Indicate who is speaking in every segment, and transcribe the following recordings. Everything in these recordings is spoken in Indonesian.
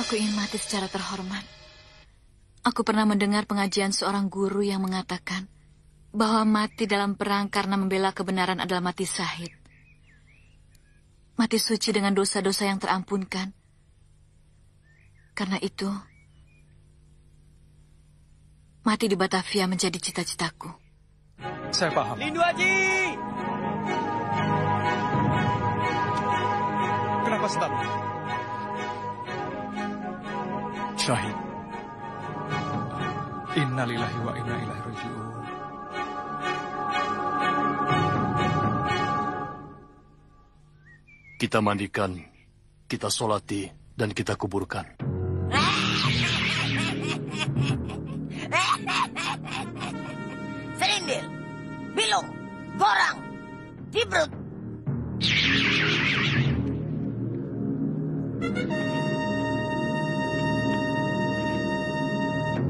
Speaker 1: Aku ingin mati secara terhormat. Aku pernah mendengar pengajian seorang guru yang mengatakan bahwa mati dalam perang karena membela kebenaran adalah mati syahid. Mati suci dengan dosa-dosa yang terampunkan. Karena itu, mati di Batavia menjadi cita-citaku.
Speaker 2: Saya paham.
Speaker 3: Lindu Haji!
Speaker 2: Kenapa sedang? Syahid. Innalillahi wa inna ilaihi raji'un.
Speaker 4: Kita mandikan, kita solati, dan kita kuburkan.
Speaker 5: Serindil, Bilung, Gorang, Dibrut.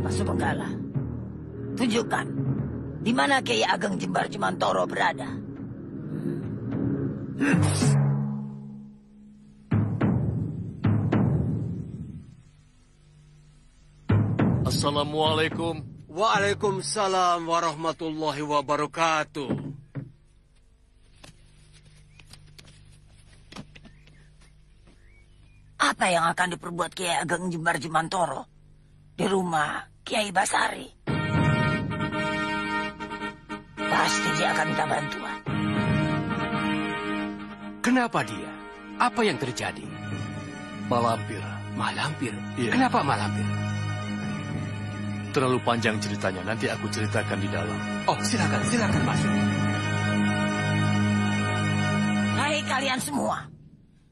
Speaker 5: Pasubenggala, tunjukkan di mana Kiai Ageng Jembar Jemantoro berada.
Speaker 4: Assalamualaikum.
Speaker 3: Waalaikumsalam warahmatullahi wabarakatuh.
Speaker 5: Apa yang akan diperbuat Kiai Ageng Jembar Jemantoro di rumah Kiai Basari? Pasti dia akan minta bantuan.
Speaker 3: Kenapa dia? Apa yang terjadi?
Speaker 4: Malampir.
Speaker 3: Malampir?
Speaker 4: Iya.
Speaker 3: Kenapa malampir?
Speaker 4: Terlalu panjang ceritanya, nanti aku ceritakan di dalam.
Speaker 3: Oh, silakan masuk.
Speaker 5: Hai kalian semua,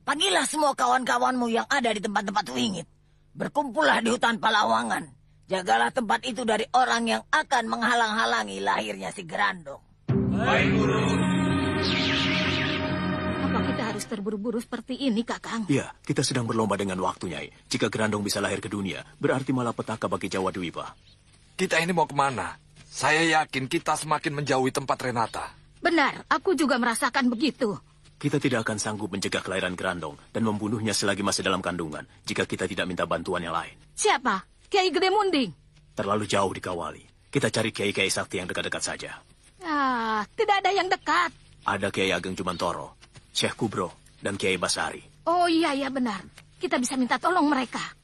Speaker 5: panggillah semua kawan-kawanmu yang ada di tempat-tempat wingit. Berkumpullah di hutan Palawangan. Jagalah tempat itu dari orang yang akan menghalang-halangi lahirnya si Gerandong.
Speaker 3: Baik, Guru.
Speaker 1: Apa kita harus terburu-buru seperti ini, Kakang?
Speaker 6: Iya, kita sedang berlomba dengan waktu, Nyai. Jika Gerandong bisa lahir ke dunia, berarti malapetaka bagi Jawa Dwipa.
Speaker 7: Kita ini mau kemana? Saya yakin kita semakin menjauhi tempat Renata.
Speaker 1: Benar, aku juga merasakan begitu.
Speaker 6: Kita tidak akan sanggup mencegah kelahiran Gerandong dan membunuhnya selagi masih dalam kandungan jika kita tidak minta bantuan yang lain.
Speaker 1: Siapa? Kiai Gede Munding?
Speaker 6: Terlalu jauh dikawali. Kita cari kiai-kiai sakti yang dekat-dekat saja.
Speaker 1: Ah, tidak ada yang dekat.
Speaker 6: Ada Kiai Ageng Jumantoro, Syekh Kubro, dan Kiai Basari.
Speaker 1: Oh iya benar. Kita bisa minta tolong mereka.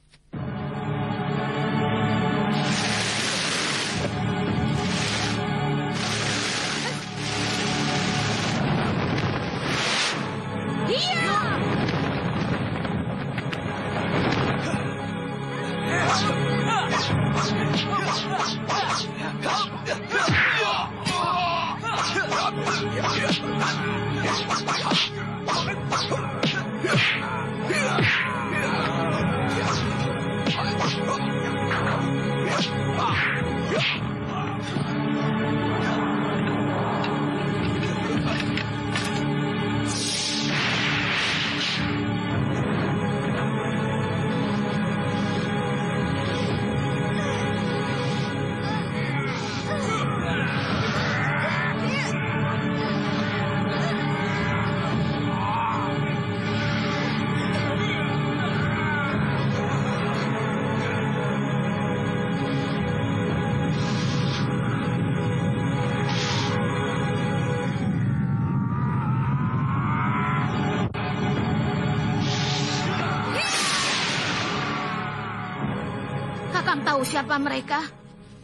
Speaker 1: Kakang tahu siapa mereka?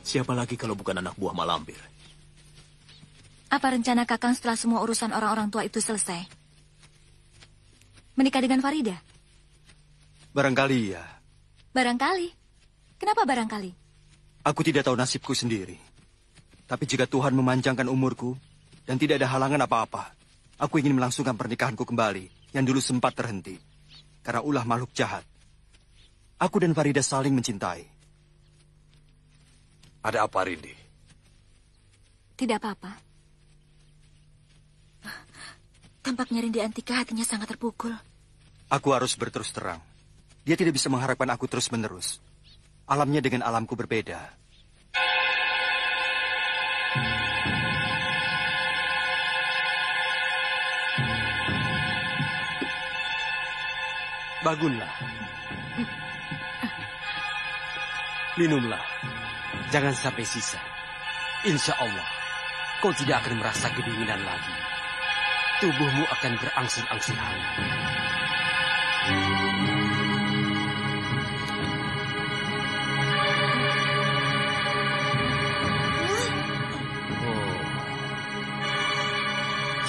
Speaker 6: Siapa lagi kalau bukan anak buah Mak Lampir?
Speaker 1: Apa rencana Kakang setelah semua urusan orang-orang tua itu selesai? Menikah dengan Farida?
Speaker 8: Barangkali ya.
Speaker 1: Barangkali. Kenapa barangkali?
Speaker 8: Aku tidak tahu nasibku sendiri. Tapi jika Tuhan memanjangkan umurku dan tidak ada halangan apa-apa, aku ingin melangsungkan pernikahanku kembali yang dulu sempat terhenti. Karena ulah makhluk jahat. Aku dan Farida saling mencintai.
Speaker 7: Ada apa, Rindi?
Speaker 1: Tidak apa-apa. Tampaknya Rindi Antika hatinya sangat terpukul.
Speaker 8: Aku harus berterus terang. Dia tidak bisa mengharapkan aku terus-menerus. Alamnya dengan alamku berbeda.
Speaker 9: Bangunlah. Minumlah. Jangan sampai sisa. Insya Allah, kau tidak akan merasa kedinginan lagi. Tubuhmu akan berangsur-angsur hangat.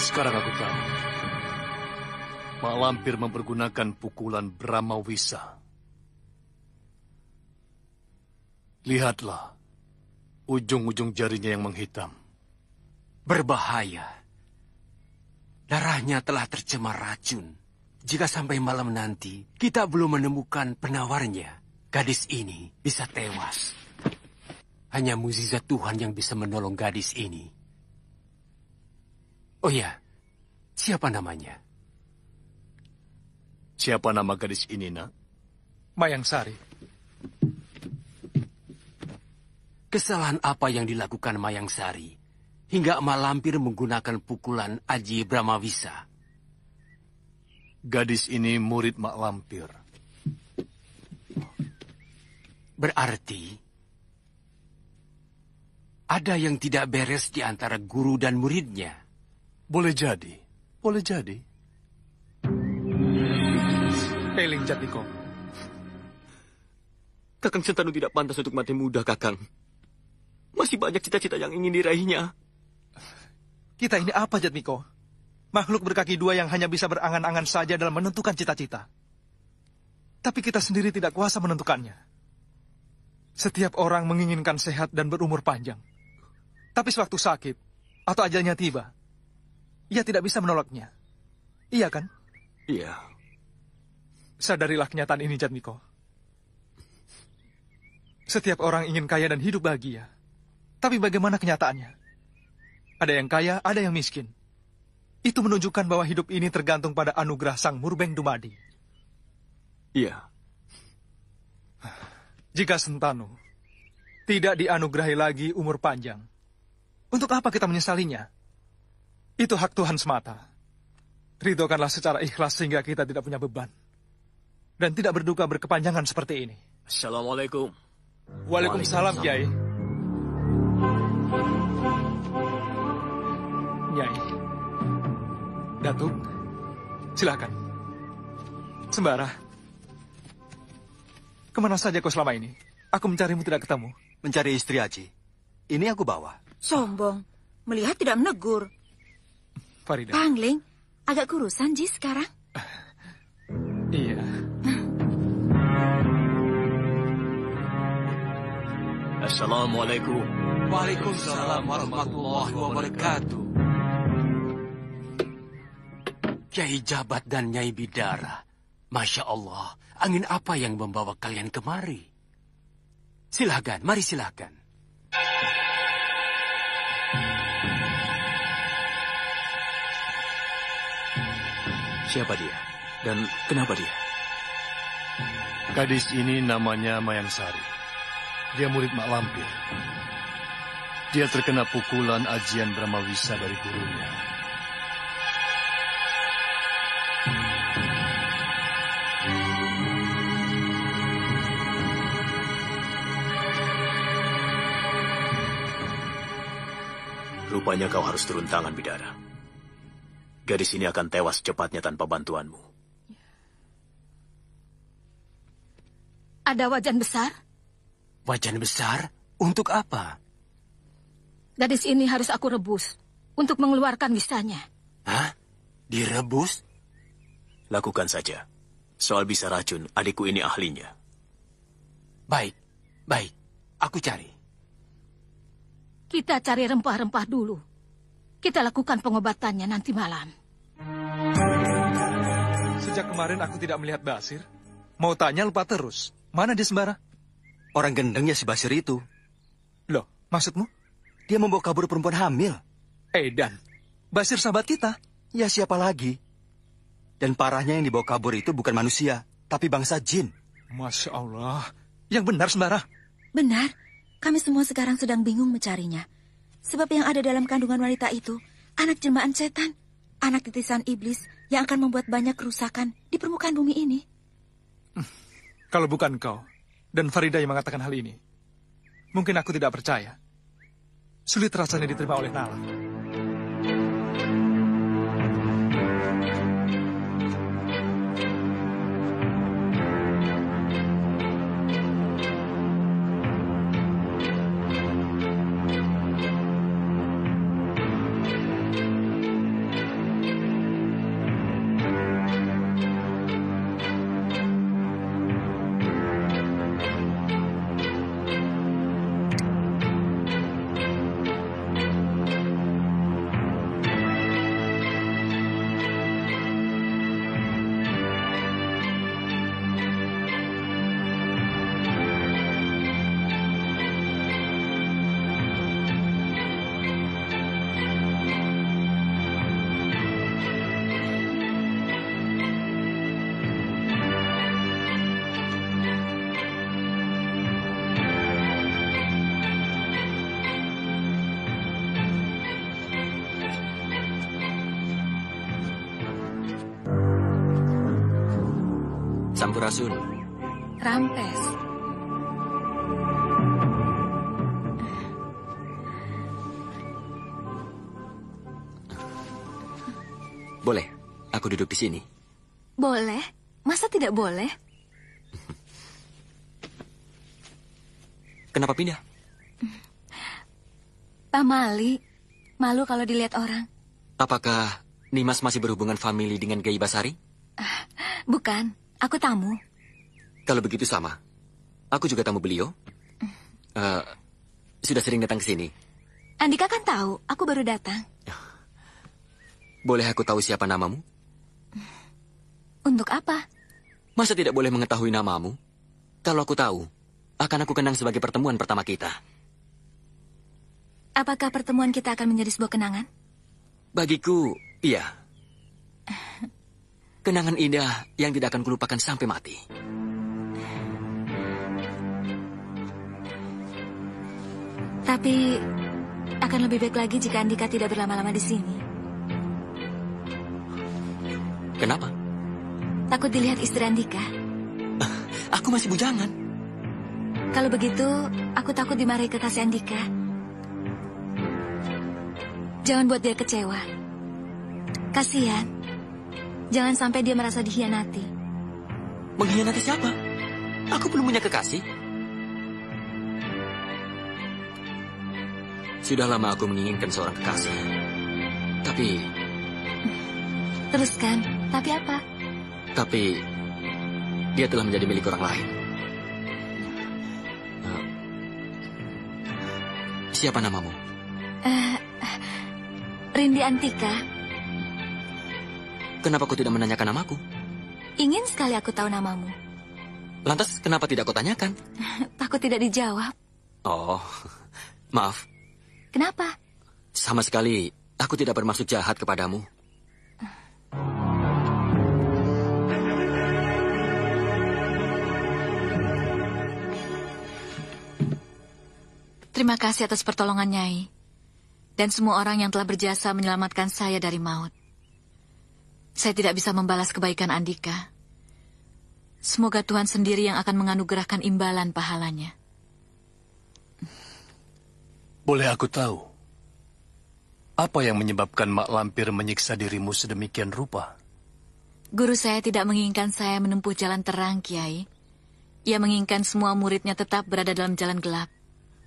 Speaker 4: Sekarang aku tahu. Mak Lampir mempergunakan pukulan Bramawisa. Lihatlah. Ujung-ujung jarinya yang menghitam.
Speaker 9: Berbahaya. Darahnya telah tercemar racun. Jika sampai malam nanti kita belum menemukan penawarnya, gadis ini bisa tewas. Hanya mukjizat Tuhan yang bisa menolong gadis ini. Oh ya, siapa namanya?
Speaker 4: Siapa nama gadis ini, Nak?
Speaker 2: Mayang Sari.
Speaker 9: Kesalahan apa yang dilakukan Mayang Sari hingga Mak Lampir menggunakan pukulan Aji Bramawisa?
Speaker 4: Gadis ini murid Mak Lampir.
Speaker 9: Berarti ada yang tidak beres di antara guru dan muridnya.
Speaker 4: Boleh jadi. Boleh jadi.
Speaker 2: Peling Jatiko.
Speaker 6: Kakang Sentanu tidak pantas untuk mati muda, Kakang. Masih banyak cita-cita yang ingin diraihnya.
Speaker 2: Kita ini apa, Jatmiko? Makhluk berkaki dua yang hanya bisa berangan-angan saja dalam menentukan cita-cita. Tapi kita sendiri tidak kuasa menentukannya. Setiap orang menginginkan sehat dan berumur panjang. Tapi sewaktu sakit atau ajalnya tiba, ia tidak bisa menolaknya. Iya kan?
Speaker 6: Iya.
Speaker 2: Sadarilah kenyataan ini, Jatmiko. Setiap orang ingin kaya dan hidup bahagia. Tapi bagaimana kenyataannya? Ada yang kaya, ada yang miskin. Itu menunjukkan bahwa hidup ini tergantung pada anugerah Sang Murbeng Dumadi.
Speaker 6: Iya.
Speaker 2: Jika Sentanu tidak dianugerahi lagi umur panjang, untuk apa kita menyesalinya? Itu hak Tuhan semata. Ridhokanlah secara ikhlas sehingga kita tidak punya beban. Dan tidak berduka berkepanjangan seperti ini.
Speaker 6: Assalamualaikum.
Speaker 2: Waalaikumsalam, Kiai. Nyai. Datuk, silakan. Sembara. Kemana saja kau selama ini? Aku mencarimu tidak ketemu.
Speaker 8: Mencari istri Aji. Ini aku bawa.
Speaker 1: Sombong. Melihat tidak menegur.
Speaker 2: Farida.
Speaker 1: Pangling, agak kurusan Ji sekarang.
Speaker 2: Iya.
Speaker 6: Assalamualaikum.
Speaker 9: Waalaikumsalam warahmatullahi wabarakatuh. Kiai Jabat dan Nyai Bidara. Masya Allah, angin apa yang membawa kalian kemari? Silakan, mari silakan.
Speaker 6: Siapa dia? Dan kenapa dia?
Speaker 4: Gadis ini namanya Mayang Sari. Dia murid Mak Lampir. Dia terkena pukulan ajian Brahmawisa dari gurunya.
Speaker 6: Rupanya kau harus turun tangan, Bidara. Gadis ini akan tewas cepatnya tanpa bantuanmu.
Speaker 10: Ada wajan besar?
Speaker 9: Wajan besar? Untuk apa?
Speaker 10: Gadis ini harus aku rebus untuk mengeluarkan bisanya.
Speaker 9: Hah? Direbus?
Speaker 6: Lakukan saja. Soal bisa racun, adikku ini ahlinya.
Speaker 9: Baik, baik. Aku cari.
Speaker 10: Kita cari rempah-rempah dulu. Kita lakukan pengobatannya nanti malam.
Speaker 2: Sejak kemarin aku tidak melihat Basir. Mau tanya lupa terus. Mana dia Sembara?
Speaker 8: Orang gendengnya si Basir itu.
Speaker 2: Loh, maksudmu?
Speaker 8: Dia membawa kabur perempuan hamil.
Speaker 2: Dan Basir sahabat kita.
Speaker 8: Ya siapa lagi? Dan parahnya yang dibawa kabur itu bukan manusia, tapi bangsa jin.
Speaker 2: Masya Allah. Yang benar Sembara?
Speaker 11: Benar. Kami semua sekarang sedang bingung mencarinya. Sebab yang ada dalam kandungan wanita itu, anak jelmaan setan. Anak titisan iblis yang akan membuat banyak kerusakan di permukaan bumi ini.
Speaker 2: Kalau bukan kau dan Farida yang mengatakan hal ini, mungkin aku tidak percaya. Sulit rasanya diterima oleh Nala.
Speaker 8: Sampurasun.
Speaker 11: Rampes.
Speaker 8: Boleh, aku duduk di sini.
Speaker 1: Boleh. Masa tidak boleh?
Speaker 8: Kenapa pindah?
Speaker 1: Pak Mali, malu kalau dilihat orang.
Speaker 8: Apakah Nimas masih berhubungan famili dengan Gai Basari?
Speaker 1: Bukan, aku tamu.
Speaker 8: Kalau begitu sama. Aku juga tamu beliau. Sudah sering datang ke sini.
Speaker 1: Andika kan tahu, aku baru datang.
Speaker 8: Boleh aku tahu siapa namamu?
Speaker 1: Untuk apa?
Speaker 8: Masa tidak boleh mengetahui namamu? Kalau aku tahu, akan aku kenang sebagai pertemuan pertama kita.
Speaker 1: Apakah pertemuan kita akan menjadi sebuah kenangan?
Speaker 8: Bagiku, iya. Kenangan indah yang tidak akan kulupakan sampai mati.
Speaker 1: Tapi akan lebih baik lagi jika Andika tidak berlama-lama di sini.
Speaker 8: Kenapa?
Speaker 1: Takut dilihat istri Andika.
Speaker 8: Aku masih bujangan.
Speaker 1: Kalau begitu, aku takut dimarahi kekasih Andika. Jangan buat dia kecewa. Kasihan. Jangan sampai dia merasa dikhianati.
Speaker 8: Mengkhianati siapa? Aku belum punya kekasih. Sudah lama aku menginginkan seorang kekasih. Tapi...
Speaker 1: Teruskan, tapi apa?
Speaker 8: Tapi... dia telah menjadi milik orang lain. Siapa namamu?
Speaker 1: Rindi Antika.
Speaker 8: kenapa kau tidak menanyakan namaku?
Speaker 1: Ingin sekali aku tahu namamu.
Speaker 8: Lantas kenapa tidak kau tanyakan?
Speaker 1: Takut tidak dijawab.
Speaker 8: Oh, maaf.
Speaker 1: Kenapa?
Speaker 8: Sama sekali, aku tidak bermaksud jahat kepadamu.
Speaker 1: Terima kasih atas pertolongan Nyai. Dan semua orang yang telah berjasa menyelamatkan saya dari maut. Saya tidak bisa membalas kebaikan Andika. Semoga Tuhan sendiri yang akan menganugerahkan imbalan pahalanya.
Speaker 4: Boleh aku tahu, apa yang menyebabkan Mak Lampir menyiksa dirimu sedemikian rupa?
Speaker 1: Guru saya tidak menginginkan saya menempuh jalan terang, Kiai. Ia menginginkan semua muridnya tetap berada dalam jalan gelap.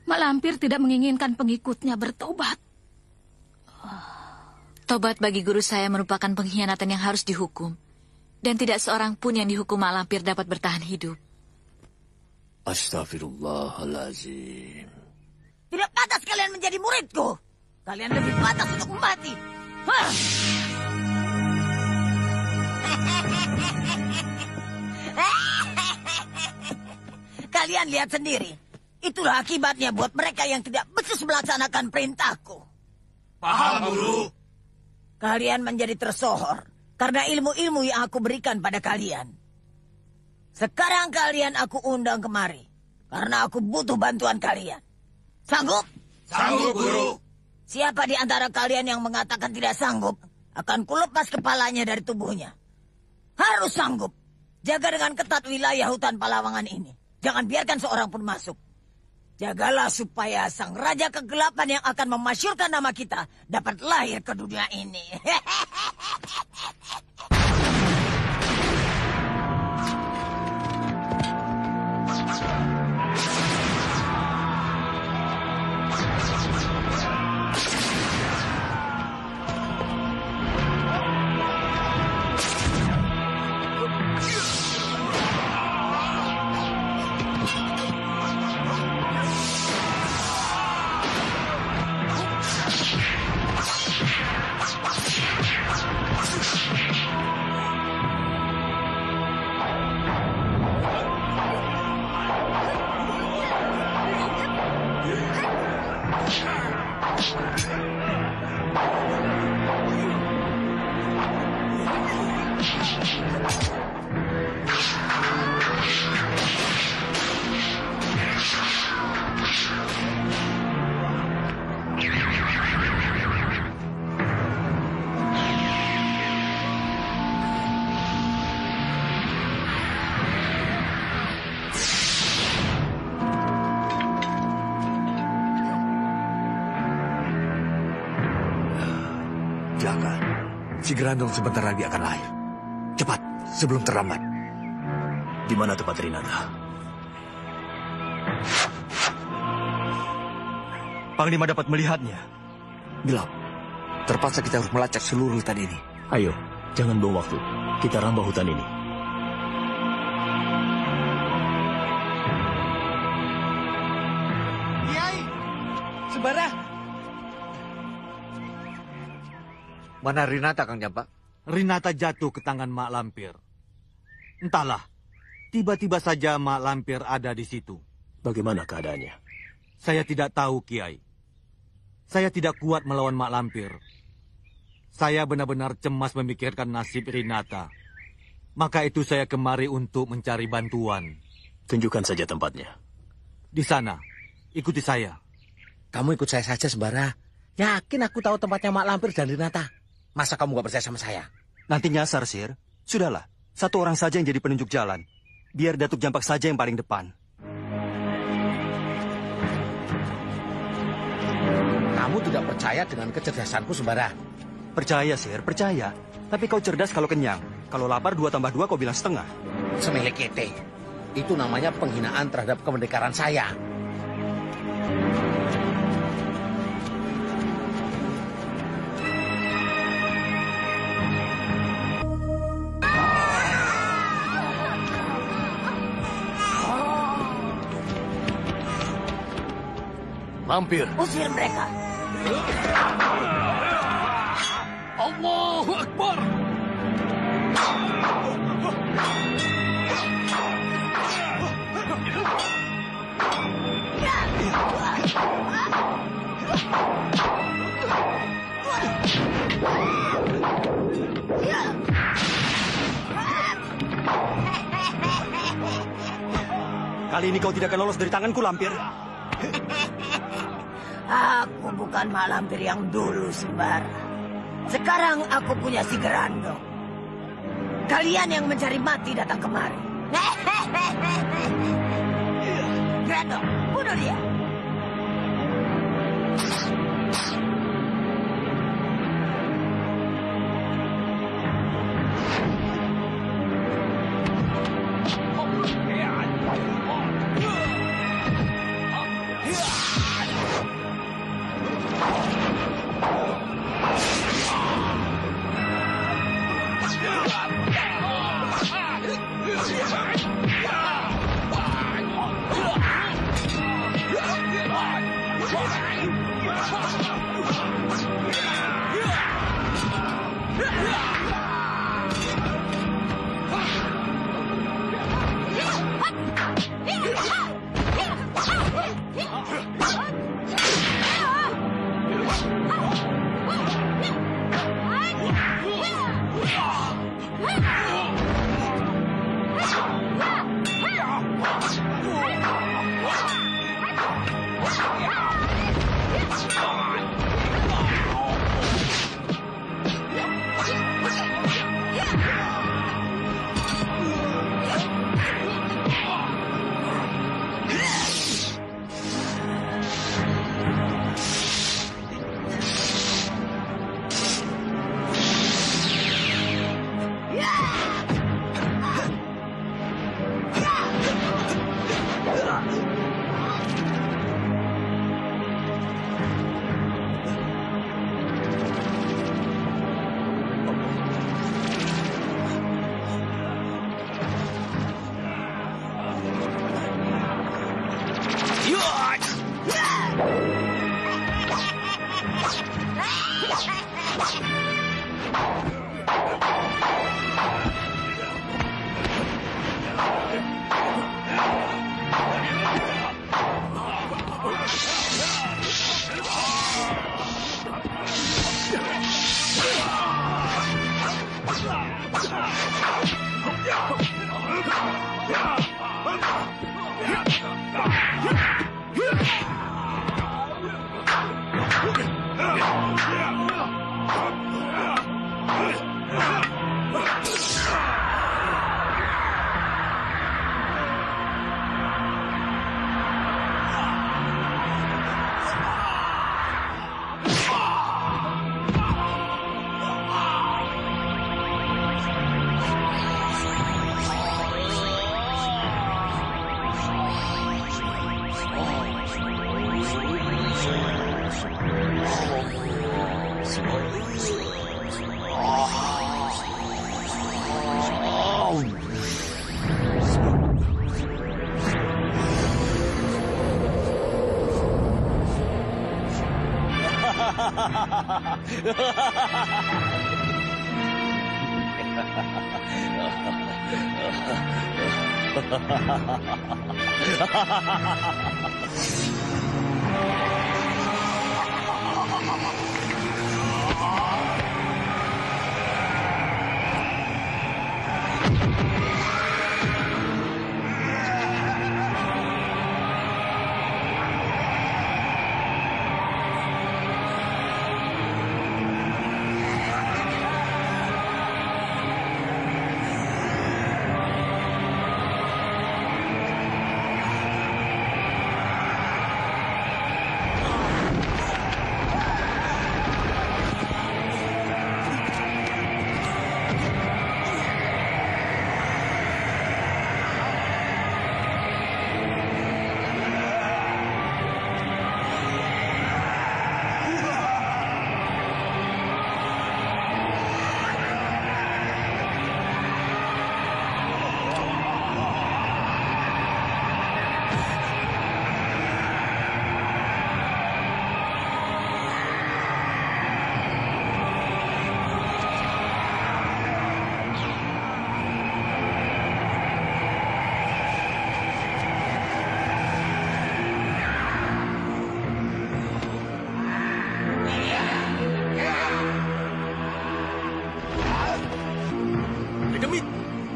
Speaker 10: Mak Lampir tidak menginginkan pengikutnya bertobat.
Speaker 1: Tobat bagi guru saya merupakan pengkhianatan yang harus dihukum. Dan tidak seorang pun yang dihukum Mak Lampir dapat bertahan hidup.
Speaker 3: Astaghfirullahaladzim.
Speaker 5: Tidak pantas kalian menjadi muridku. Kalian lebih pantas untuk mati. Hah! Kalian lihat sendiri. Itulah akibatnya buat mereka yang tidak becus melaksanakan perintahku.
Speaker 3: Paham, Guru.
Speaker 5: Kalian menjadi tersohor karena ilmu-ilmu yang aku berikan pada kalian. Sekarang kalian aku undang kemari karena aku butuh bantuan kalian. Sanggup?
Speaker 3: Sanggup, Guru.
Speaker 5: Siapa di antara kalian yang mengatakan tidak sanggup, akan kulepas kepalanya dari tubuhnya. Harus sanggup. Jaga dengan ketat wilayah hutan Palawangan ini. Jangan biarkan seorang pun masuk. Jagalah supaya sang raja kegelapan yang akan memasyurkan nama kita dapat lahir ke dunia ini.
Speaker 3: Si Grandong sebentar lagi akan lahir. Cepat, sebelum terlambat.
Speaker 6: Di mana tempat Rinata?
Speaker 8: Panglima dapat melihatnya.
Speaker 3: Gelap. Terpaksa kita harus melacak seluruh hutan ini.
Speaker 6: Ayo, jangan buang waktu. Kita rambah hutan ini.
Speaker 12: Kiai, Sembara.
Speaker 3: Mana Rinata, Kang Jampak?
Speaker 12: Rinata jatuh ke tangan Mak Lampir. Entahlah, tiba-tiba saja Mak Lampir ada di situ.
Speaker 6: Bagaimana keadaannya?
Speaker 12: Saya tidak tahu, Kiai. Saya tidak kuat melawan Mak Lampir. Saya benar-benar cemas memikirkan nasib Rinata. Maka itu saya kemari untuk mencari bantuan.
Speaker 6: Tunjukkan saja tempatnya.
Speaker 12: Di sana, ikuti saya.
Speaker 13: Kamu ikut saya saja, Sembara. Yakin aku tahu tempatnya Mak Lampir dan Rinata. Masa kamu gak percaya sama saya?
Speaker 8: Nanti nyasar, Sir. Sudahlah, satu orang saja yang jadi penunjuk jalan. Biar Datuk Jampak saja yang paling depan.
Speaker 13: Kamu tidak percaya dengan kecerdasanku, Sembara?
Speaker 8: Percaya, Sir, percaya. Tapi kau cerdas kalau kenyang. Kalau lapar 2 tambah 2 kau bilang setengah.
Speaker 13: Semilek kete. Itu namanya penghinaan terhadap kemerdekaan saya.
Speaker 4: Lampir.
Speaker 5: Usir mereka.
Speaker 4: Allahu Akbar.
Speaker 8: Kali ini kau tidak akan lolos dari tanganku, Lampir.
Speaker 5: Aku bukan Mak Lampir yang dulu, Sembara. Sekarang aku punya si Grandong. Kalian yang mencari mati datang kemari. Grandong, bunuh dia.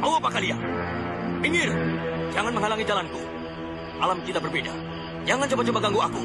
Speaker 8: Mau apa kalian? Minggir! Jangan menghalangi jalanku. alam kita berbeda. Jangan coba-coba ganggu aku.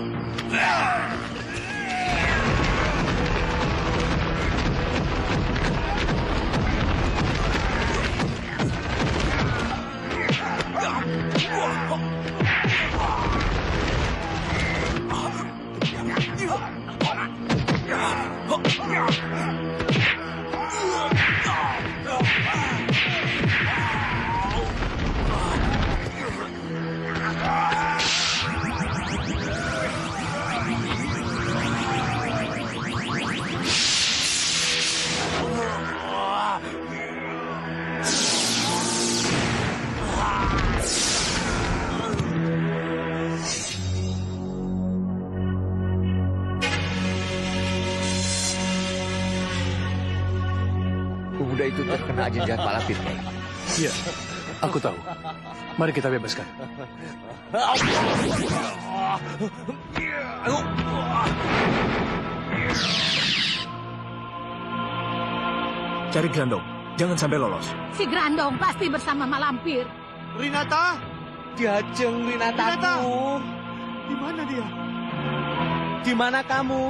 Speaker 3: Pemuda itu terkena ajian jahat Mak Lampir.
Speaker 4: Iya, aku tahu. Mari kita bebaskan.
Speaker 6: Cari Grandong, jangan sampai lolos.
Speaker 10: Si Grandong pasti bersama Mak Lampir.
Speaker 12: Rinata!
Speaker 13: Diajeng Rinataku.
Speaker 12: Di mana dia?
Speaker 13: Di mana kamu?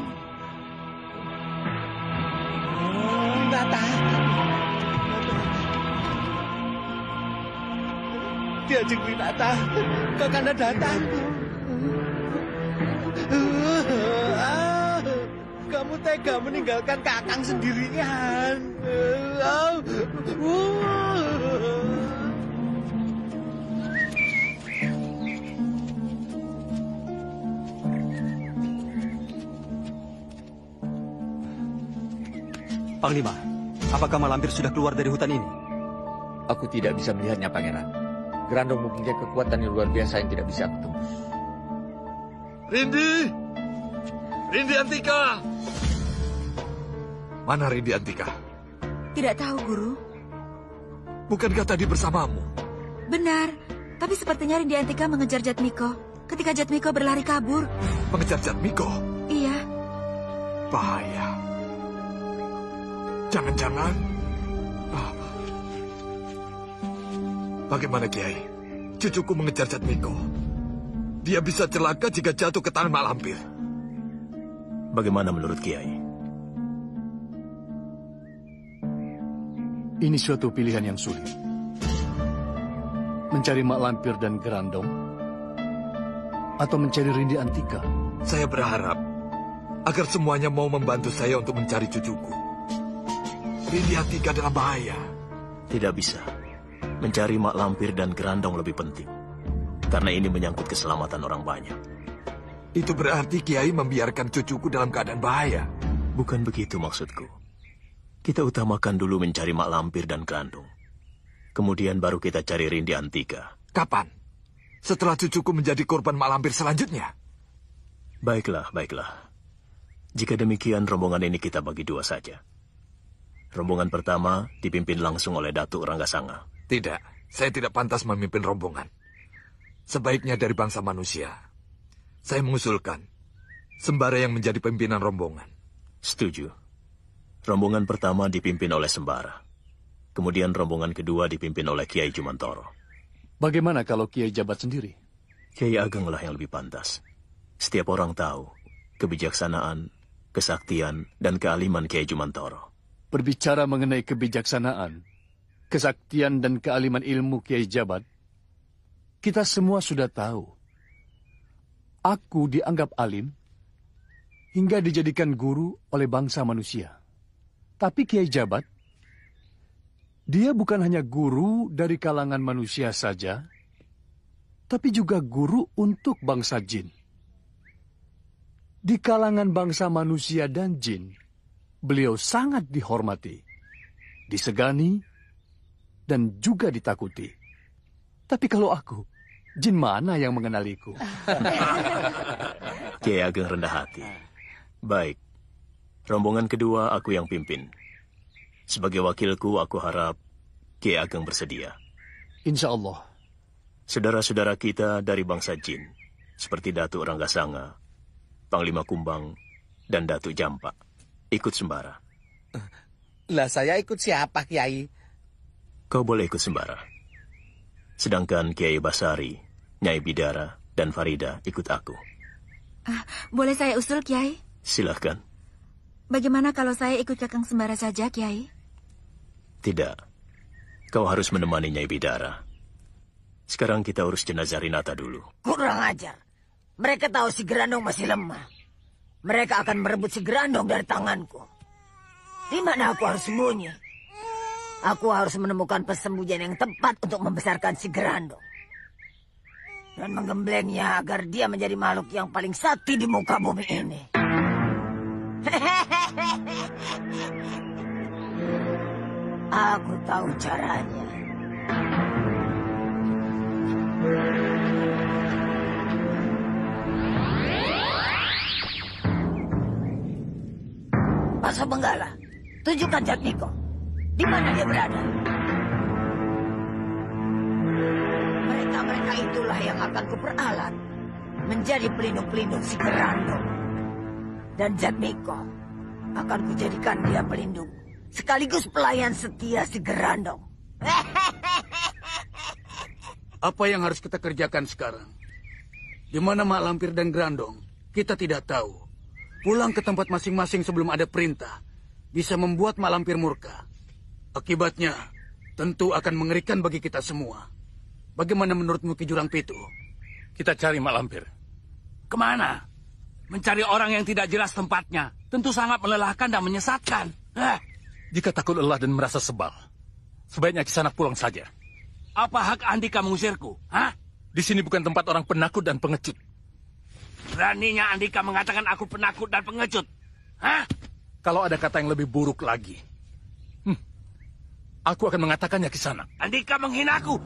Speaker 13: Rinata. Diajeng Rinata. Kakanda datang. Kamu tega meninggalkan kakang sendirian.
Speaker 8: Panglima, apakah Mak Lampir sudah keluar dari hutan ini?
Speaker 3: Aku tidak bisa melihatnya, Pangeran. Grandong mempunyai kekuatan yang luar biasa yang tidak bisa aku tembus.
Speaker 7: Rindi! Rindi Antika! Mana Rindi Antika?
Speaker 11: Tidak tahu, Guru.
Speaker 7: Bukankah tadi bersamamu?
Speaker 11: Benar, tapi sepertinya Rindi Antika mengejar Jatmiko ketika Jatmiko berlari kabur.
Speaker 7: Mengejar Jatmiko?
Speaker 11: Iya.
Speaker 7: Bahaya. Jangan-jangan... Bagaimana, Kiai? Cucuku mengejar Jatmiko. Dia bisa celaka jika jatuh ke tangan Mak Lampir.
Speaker 6: Bagaimana menurut Kiai?
Speaker 4: Ini suatu pilihan yang sulit. Mencari Mak Lampir dan Grandong, atau mencari Rindi Antika.
Speaker 7: Saya berharap agar semuanya mau membantu saya untuk mencari cucuku. Rindi Antika dalam bahaya.
Speaker 6: Tidak bisa. Mencari Mak Lampir dan Grandong lebih penting. Karena ini menyangkut keselamatan orang banyak.
Speaker 7: Itu berarti Kiai membiarkan cucuku dalam keadaan bahaya.
Speaker 6: Bukan begitu maksudku. Kita utamakan dulu mencari Mak Lampir dan Grandong. Kemudian baru kita cari Rindi Antika.
Speaker 7: Kapan? Setelah cucuku menjadi korban Mak Lampir selanjutnya?
Speaker 6: Baiklah, baiklah. Jika demikian, rombongan ini kita bagi dua saja. Rombongan pertama dipimpin langsung oleh Datuk Ranggasanga.
Speaker 7: Tidak, saya tidak pantas memimpin rombongan. Sebaiknya dari bangsa manusia. Saya mengusulkan Sembara yang menjadi pimpinan rombongan.
Speaker 6: Setuju. Rombongan pertama dipimpin oleh Sembara. Kemudian rombongan kedua dipimpin oleh Kiai Jumantoro.
Speaker 4: Bagaimana kalau Kiai Jabat sendiri?
Speaker 6: Kiai Agenglah yang lebih pantas. Setiap orang tahu kebijaksanaan, kesaktian, dan kealiman Kiai Jumantoro.
Speaker 4: Berbicara mengenai kebijaksanaan, kesaktian, dan kealiman ilmu Kiai Jabat, kita semua sudah tahu. Aku dianggap alim hingga dijadikan guru oleh bangsa manusia. Tapi Kiai Jabat, dia bukan hanya guru dari kalangan manusia saja, tapi juga guru untuk bangsa jin. Di kalangan bangsa manusia dan jin, beliau sangat dihormati, disegani, dan juga ditakuti. Tapi kalau aku, jin mana yang mengenaliku?
Speaker 6: Kiai Ageng rendah hati. Baik, rombongan kedua aku yang pimpin. Sebagai wakilku, aku harap Kiai Ageng bersedia.
Speaker 4: Insya Allah.
Speaker 6: Saudara-saudara kita dari bangsa jin, seperti Datuk Ranggasanga, Panglima Kumbang, dan Datuk Jampak, ikut Sembara.
Speaker 13: Lah saya ikut siapa, Kiai?
Speaker 6: Kau boleh ikut Sembara. Sedangkan Kiai Basari, Nyai Bidara, dan Farida ikut aku.
Speaker 11: Boleh saya usul, Kiai?
Speaker 6: Silahkan.
Speaker 11: Bagaimana kalau saya ikut Kakang Sembara saja, Kiai?
Speaker 6: Tidak. Kau harus menemani Nyai Bidara. Sekarang kita urus jenazah Rinata dulu.
Speaker 5: Kurang ajar. Mereka tahu si Gerandong masih lemah. Mereka akan merebut si Gerandong dari tanganku. Di mana aku harus sembunyi? Aku harus menemukan persembunyian yang tepat untuk membesarkan si Gerandong. Dan menggemblengnya agar dia menjadi makhluk yang paling sakti di muka bumi ini. Aku tahu caranya. Paso Benggala, tunjukkan Jatmiko. Di mana dia berada? Mereka itulah yang akan kuperalat menjadi pelindung-pelindung si Gerandong. Dan Jatmiko akan kujadikan dia pelindung sekaligus pelayan setia si Gerandong.
Speaker 4: Apa yang harus kita kerjakan sekarang? Di mana Mak Lampir dan Gerandong? Kita tidak tahu. Pulang ke tempat masing-masing sebelum ada perintah bisa membuat Mak Lampir murka. Akibatnya tentu akan mengerikan bagi kita semua. Bagaimana menurutmu Ki Jurang Pitu?
Speaker 14: Kita cari Mak Lampir. Kemana? Mencari orang yang tidak jelas tempatnya. Tentu sangat melelahkan dan menyesatkan.
Speaker 4: Jika takut lelah dan merasa sebal, sebaiknya Kisanak pulang saja.
Speaker 14: Apa hak Andika mengusirku?
Speaker 4: Di sini bukan tempat orang penakut dan pengecut.
Speaker 14: Beraninya Andika mengatakan aku penakut dan pengecut.
Speaker 4: Kalau ada kata yang lebih buruk lagi, aku akan mengatakannya Kisanak.
Speaker 14: Andika menghinaku.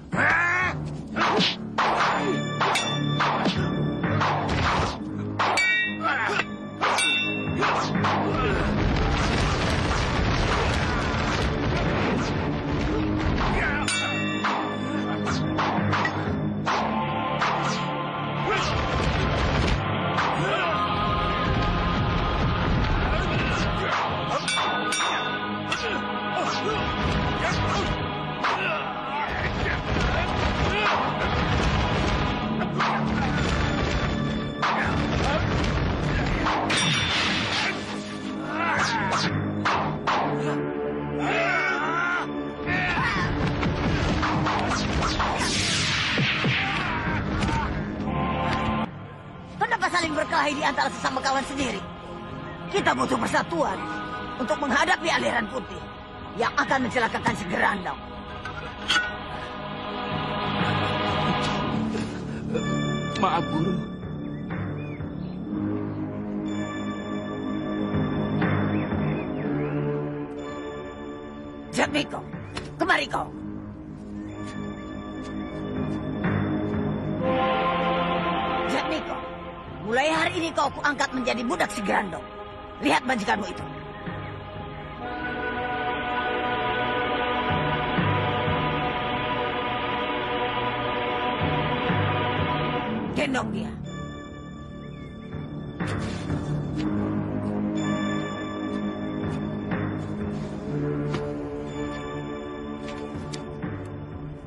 Speaker 5: Kenapa saling berkelahi di antara sesama kawan sendiri? Kita butuh persatuan untuk menghadapi aliran putih yang akan mencelakakan si Gerandong.
Speaker 4: Maaf, Guru.
Speaker 5: Jatmiko, kemari kau. Jatmiko, mulai hari ini kau kuangkat menjadi budak si Gerandong. Lihat majikanmu itu. Gendong dia.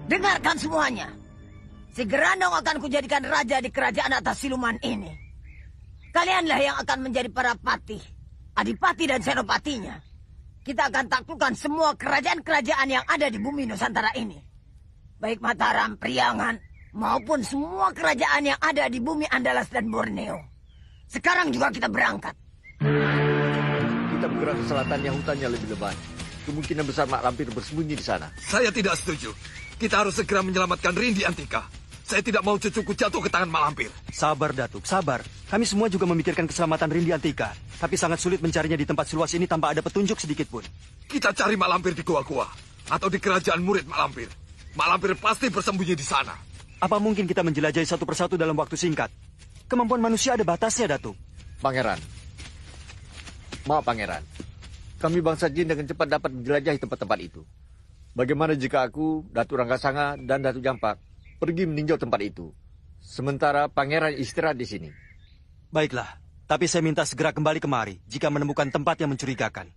Speaker 5: Dengarkan semuanya. Si Gerandong akan kujadikan raja di kerajaan atas siluman ini. Kalianlah yang akan menjadi para patih, adipati dan senopatinya. Kita akan taklukkan semua kerajaan-kerajaan yang ada di bumi Nusantara ini. Baik Mataram, Priangan, maupun semua kerajaan yang ada di bumi Andalas dan Borneo. Sekarang juga kita berangkat.
Speaker 3: Kita bergerak ke selatan yang hutannya lebih lebat. Kemungkinan besar Mak Lampir bersembunyi di sana.
Speaker 7: Saya tidak setuju. Kita harus segera menyelamatkan Rindi Antika. Saya tidak mau cucuku jatuh ke tangan Mak Lampir.
Speaker 8: Sabar, Datuk, sabar. Kami semua juga memikirkan keselamatan Rindi Antika. Tapi sangat sulit mencarinya di tempat seluas ini tanpa ada petunjuk sedikit pun.
Speaker 7: Kita cari Mak Lampir di gua-gua. Atau di kerajaan murid Mak Lampir. Mak Lampir pasti bersembunyi di sana.
Speaker 8: Apa mungkin kita menjelajahi satu persatu dalam waktu singkat? Kemampuan manusia ada batasnya, Datuk.
Speaker 3: Pangeran. Maaf, Pangeran. Kami bangsa jin dengan cepat dapat menjelajahi tempat-tempat itu. Bagaimana jika aku, Datuk Ranggasanga, dan Datuk Jampak pergi meninjau tempat itu? Sementara Pangeran istirahat di sini.
Speaker 8: Baiklah, tapi saya minta segera kembali kemari jika menemukan tempat yang mencurigakan.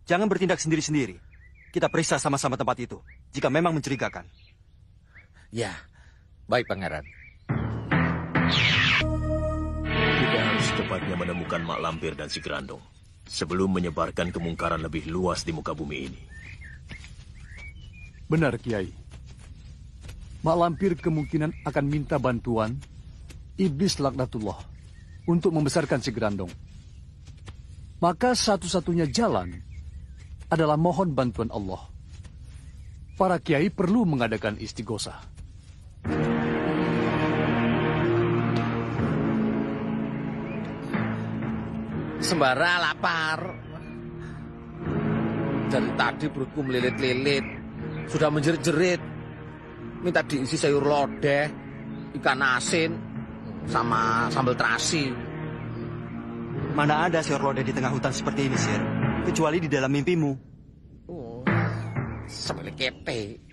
Speaker 8: Jangan bertindak sendiri-sendiri. Kita periksa sama-sama tempat itu, jika memang mencurigakan.
Speaker 3: Ya, baik Pangeran.
Speaker 6: secepatnya menemukan Mak Lampir dan si Grandong sebelum menyebarkan kemungkaran lebih luas di muka bumi ini.
Speaker 4: Benar, Kiai. Mak Lampir kemungkinan akan minta bantuan Iblis Laknatullah untuk membesarkan si Grandong. Maka satu-satunya jalan adalah mohon bantuan Allah. Para kiai perlu mengadakan istighosah.
Speaker 13: Sembara lapar. Dari tadi perutku melilit-lilit. Sudah menjerit-jerit. Minta diisi sayur lodeh, ikan asin, sama sambal terasi.
Speaker 8: Mana ada sayur lodeh di tengah hutan seperti ini, Sir? Kecuali di dalam mimpimu.
Speaker 13: Oh, sambal kepe.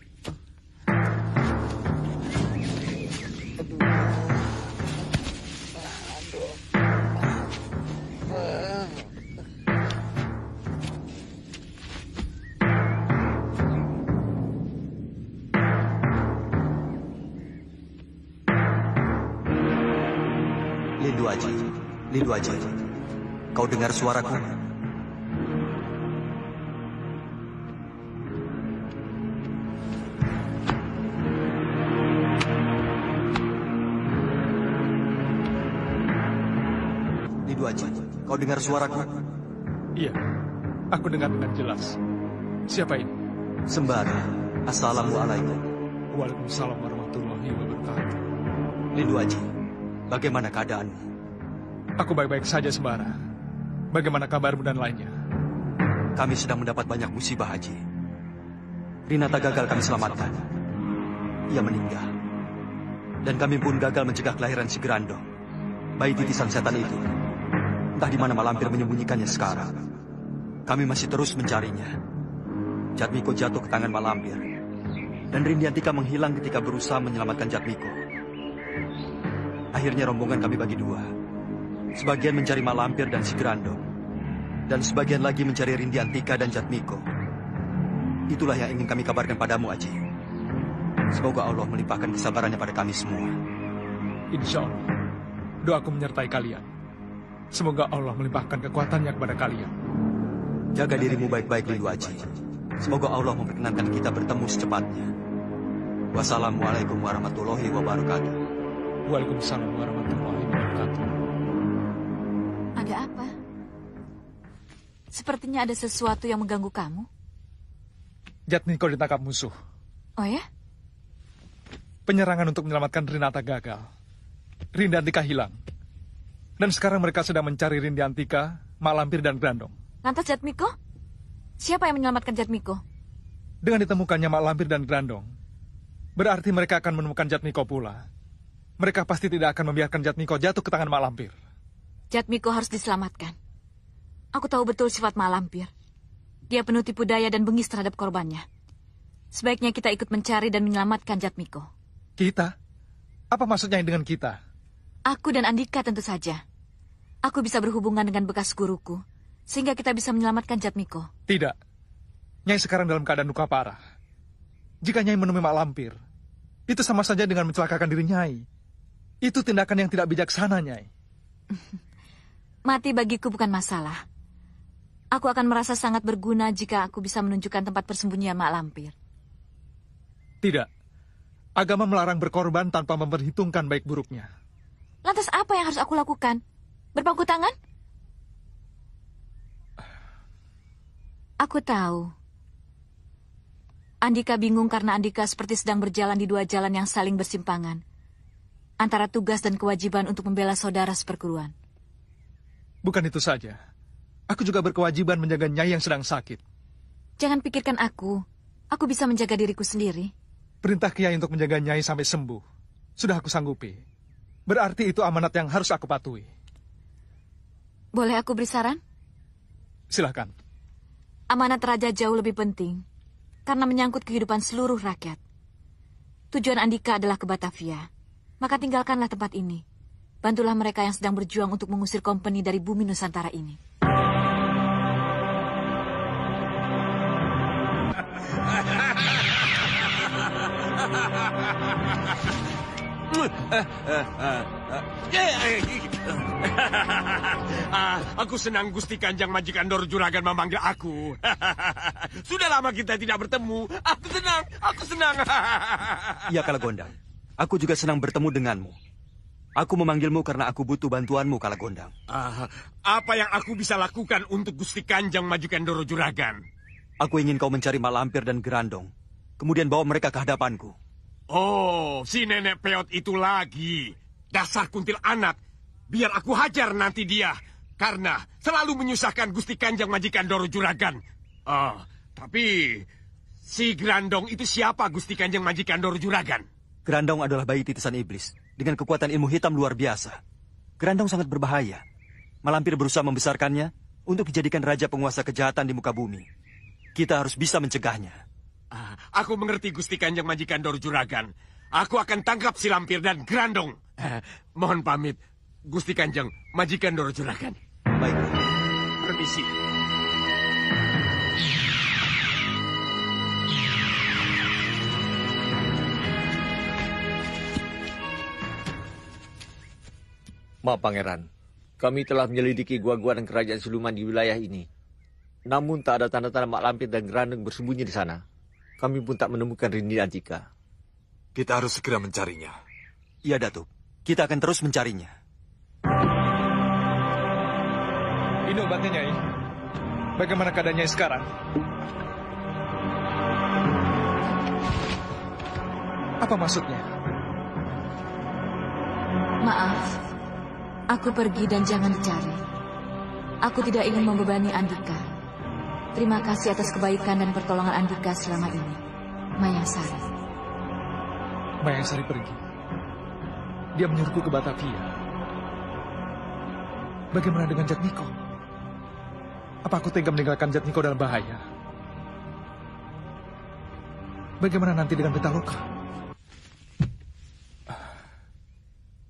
Speaker 8: Lindu Aji, kau dengar suaraku? Lindu Aji, kau dengar suaraku?
Speaker 2: Iya, aku dengar dengan jelas. Siapa ini?
Speaker 8: Sembara. Assalamualaikum.
Speaker 2: Waalaikumsalam warahmatullahi wabarakatuh.
Speaker 8: Lindu Aji, bagaimana keadaanmu?
Speaker 2: Aku baik-baik saja, Sembara. Bagaimana kabarmu dan lainnya?
Speaker 8: Kami sedang mendapat banyak musibah, Haji. Rinata gagal kami selamatkan. Ia meninggal. Dan kami pun gagal mencegah kelahiran si Grandong. Bayi titisan setan itu. Entah di mana Mak Lampir menyembunyikannya sekarang. Kami masih terus mencarinya. Jatmiko jatuh ke tangan Mak Lampir. Dan Rindiantika menghilang ketika berusaha menyelamatkan Jatmiko. Akhirnya rombongan kami bagi dua. Sebagian mencari Mak Lampir dan si Grandong. Dan sebagian lagi mencari Rindiantika dan Jatmiko. Itulah yang ingin kami kabarkan padamu, Aji. Semoga Allah melimpahkan kesabarannya pada kami semua.
Speaker 2: Insya Allah. Doaku menyertai kalian. Semoga Allah melimpahkan kekuatannya kepada kalian.
Speaker 8: Jaga dirimu baik-baik, Lindu Aji. Semoga Allah memperkenankan kita bertemu secepatnya. Wassalamualaikum warahmatullahi wabarakatuh.
Speaker 2: Waalaikumsalam warahmatullahi wabarakatuh.
Speaker 1: Ada apa? Sepertinya ada sesuatu yang mengganggu kamu.
Speaker 2: Jatmiko ditangkap musuh.
Speaker 1: Oh ya?
Speaker 2: Penyerangan untuk menyelamatkan Rinata gagal. Rindiantika hilang. Dan sekarang mereka sedang mencari Rindiantika, Mak Lampir dan Grandong.
Speaker 1: Lantas Jatmiko? Siapa yang menyelamatkan Jatmiko?
Speaker 2: Dengan ditemukannya Mak Lampir dan Grandong, berarti mereka akan menemukan Jatmiko pula. Mereka pasti tidak akan membiarkan Jatmiko jatuh ke tangan Mak Lampir.
Speaker 1: Jatmiko harus diselamatkan. Aku tahu betul sifat Mak Lampir. Dia penuh tipu daya dan bengis terhadap korbannya. Sebaiknya kita ikut mencari dan menyelamatkan Jatmiko.
Speaker 2: Kita? Apa maksudnya dengan kita?
Speaker 1: Aku dan Andika tentu saja. Aku bisa berhubungan dengan bekas guruku, sehingga kita bisa menyelamatkan Jatmiko.
Speaker 2: Tidak. Nyai sekarang dalam keadaan luka parah. Jika Nyai menemui Mak Lampir, itu sama saja dengan mencelakakan diri Nyai. Itu tindakan yang tidak bijaksana, Nyai.
Speaker 1: Mati bagiku bukan masalah. Aku akan merasa sangat berguna jika aku bisa menunjukkan tempat persembunyian Mak Lampir.
Speaker 2: Tidak. Agama melarang berkorban tanpa memperhitungkan baik buruknya.
Speaker 1: Lantas apa yang harus aku lakukan? Berpangku tangan? Aku tahu. Andika bingung karena Andika seperti sedang berjalan di dua jalan yang saling bersimpangan. Antara tugas dan kewajiban untuk membela saudara seperguruan.
Speaker 2: Bukan itu saja. Aku juga berkewajiban menjaga Nyai yang sedang sakit.
Speaker 1: Jangan pikirkan aku. Aku bisa menjaga diriku sendiri.
Speaker 2: Perintah Kiai untuk menjaga Nyai sampai sembuh sudah aku sanggupi. Berarti itu amanat yang harus aku patuhi.
Speaker 1: Boleh aku beri saran?
Speaker 2: Silakan.
Speaker 1: Amanat raja jauh lebih penting karena menyangkut kehidupan seluruh rakyat. Tujuan Andika adalah ke Batavia. Maka tinggalkanlah tempat ini. Bantulah mereka yang sedang berjuang untuk mengusir kompeni dari bumi Nusantara ini.
Speaker 9: Aku senang Gusti Kanjeng Majikan Doro Juragan memanggil aku. Sudah lama kita tidak bertemu. Aku senang.
Speaker 8: Iya, Kalagondang. Aku juga senang bertemu denganmu. Aku memanggilmu karena aku butuh bantuanmu, Kalagondang.
Speaker 9: Apa yang aku bisa lakukan untuk Gusti Kanjeng Majikan Doro Juragan?
Speaker 8: Aku ingin kau mencari Mak Lampir dan Gerandong, kemudian bawa mereka ke hadapanku.
Speaker 9: Oh, si nenek peot itu lagi. Dasar kuntil anak. Biar aku hajar nanti dia. Karena selalu menyusahkan Gusti Kanjeng Majikan Doro Juragan. Tapi si Gerandong itu siapa, Gusti Kanjeng Majikan Doro Juragan?
Speaker 8: Gerandong adalah bayi titisan iblis dengan kekuatan ilmu hitam luar biasa. Gerandong sangat berbahaya. Mak Lampir berusaha membesarkannya untuk dijadikan raja penguasa kejahatan di muka bumi. Kita harus bisa mencegahnya.
Speaker 9: Aku mengerti, Gusti Kanjeng Majikan Doro Juragan. Aku akan tangkap si Lampir dan Gerandong. Mohon pamit, Gusti Kanjeng Majikan Doro Juragan.
Speaker 8: Baiklah.
Speaker 9: Permisi.
Speaker 3: Maaf, Pangeran. Kami telah menyelidiki gua-gua dan kerajaan siluman di wilayah ini. Namun tak ada tanda-tanda Mak Lampir dan Gerandong bersembunyi di sana. Kami pun tak menemukan Rindi Antika.
Speaker 7: Kita harus segera mencarinya.
Speaker 8: Iya, Datuk. Kita akan terus mencarinya.
Speaker 2: Ini obatnya, Nyai. Bagaimana keadaannya sekarang? Apa maksudnya?
Speaker 1: Maaf, aku pergi dan jangan dicari. Aku tidak ingin membebani Andika. Terima kasih atas kebaikan dan pertolongan Andika selama ini. Mayangsari.
Speaker 2: Mayangsari pergi. Dia menyuruhku ke Batavia. Bagaimana dengan Jatmiko? Apa aku tega meninggalkan Jatmiko dalam bahaya? Bagaimana nanti dengan Pitaloka?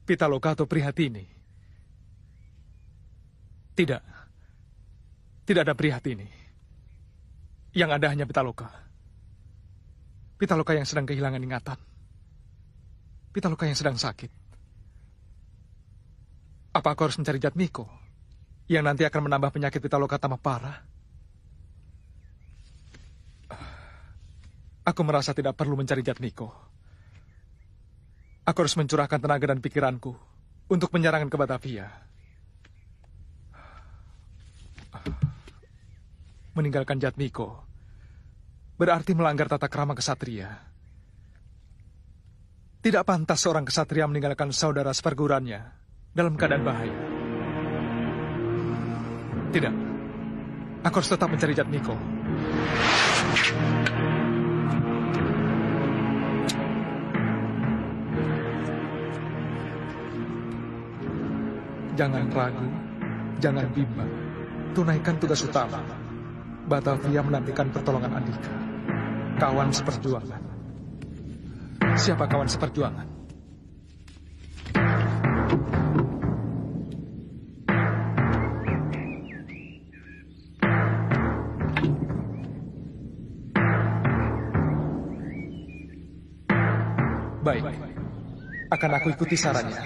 Speaker 2: Pitaloka atau Prihatini? Tidak. Tidak ada Prihatini. Yang ada hanya Pitaloka. Pitaloka yang sedang kehilangan ingatan. Pitaloka yang sedang sakit. Apa aku harus mencari Jatmiko? Yang nanti akan menambah penyakit Pitaloka tambah parah? Aku merasa tidak perlu mencari Jatmiko. Aku harus mencurahkan tenaga dan pikiranku untuk penyerangan ke Batavia. Meninggalkan Jatmiko berarti melanggar tata krama kesatria. Tidak pantas seorang kesatria meninggalkan saudara seperguruannya dalam keadaan bahaya. Tidak. Aku harus tetap mencari Jatmiko. Jangan ragu, jangan bimbang. Tunaikan tugas utama. Batavia menantikan pertolongan Andika. Kawan seperjuangan. Siapa kawan seperjuangan? Baik, akan aku ikuti sarannya.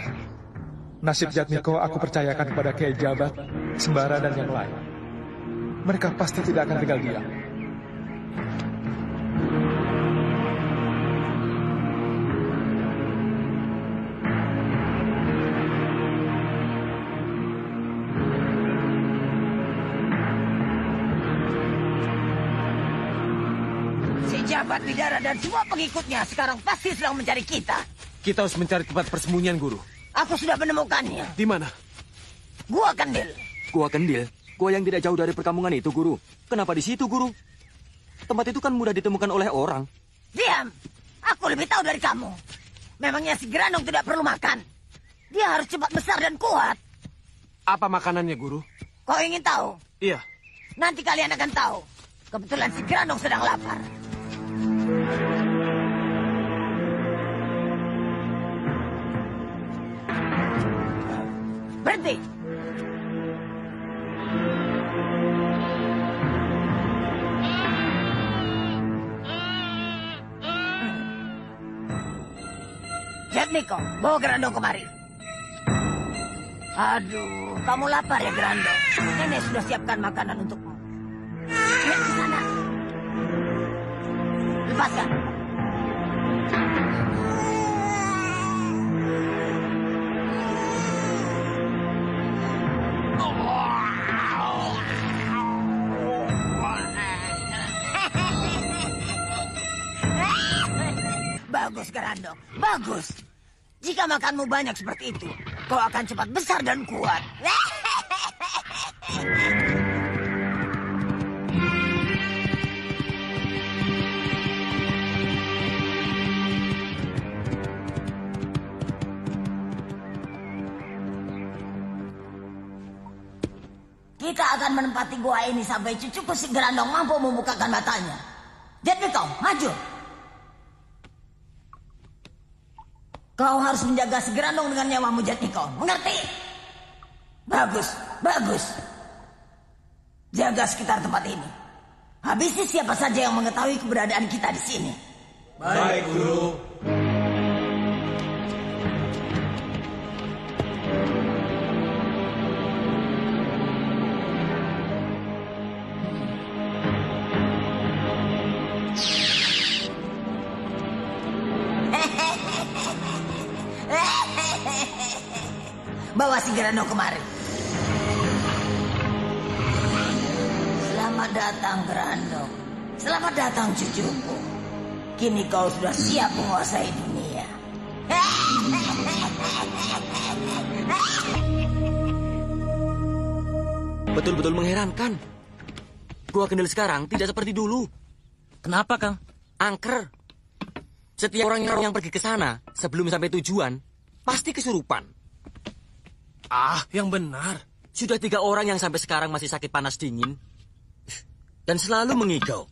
Speaker 2: Nasib Jatmiko aku percayakan kepada Kiai Jabat, Sembara, dan yang lain. Mereka pasti tidak akan tinggal diam.
Speaker 5: Si Jabat Bidara dan semua pengikutnya sekarang pasti sedang mencari kita.
Speaker 13: Kita harus mencari tempat persembunyian, Guru.
Speaker 5: Aku sudah menemukannya.
Speaker 13: Di mana?
Speaker 5: Gua Kendil.
Speaker 8: Gua Kendil? Gua yang tidak jauh dari perkampungan itu, Guru. Kenapa di situ, Guru? Tempat itu kan mudah ditemukan oleh orang.
Speaker 5: Diam. Aku lebih tahu dari kamu. Memangnya si Gerandong tidak perlu makan. Dia harus cepat besar dan kuat.
Speaker 13: Apa makanannya, Guru?
Speaker 5: Kau ingin tahu?
Speaker 13: Iya.
Speaker 5: Nanti kalian akan tahu. Kebetulan si Gerandong sedang lapar. Berhenti. Jetmiko, bawa Gerandong kemari. Aduh, kamu lapar ya Gerandong? Nenek sudah siapkan makanan untukmu. Lihat di sana. Lepaskan. Bagus, Gerandong. Bagus. Jika makanmu banyak seperti itu, kau akan cepat besar dan kuat. Kita akan menempati gua ini sampai cucuku si Gerandong mampu membukakan matanya. Jetmiko, maju. Kau harus menjaga si Gerandong dengan nyawamu, Jetmiko. Mengerti? Bagus, bagus. Jaga sekitar tempat ini. Habisi siapa saja yang mengetahui keberadaan kita di sini.
Speaker 15: Baik, Guru.
Speaker 5: Bawa si Gerandong kemari. Selamat datang, Gerandong. Selamat datang, cucuku. Kini kau sudah siap menguasai dunia.
Speaker 16: Betul-betul mengherankan. Gua Kendel sekarang tidak seperti dulu.
Speaker 13: Kenapa, Kang?
Speaker 16: Angker. Setiap orang yang pergi ke sana sebelum sampai tujuan pasti kesurupan.
Speaker 13: Ah, yang benar.
Speaker 16: Sudah 3 orang yang sampai sekarang masih sakit panas dingin. Dan selalu mengigau.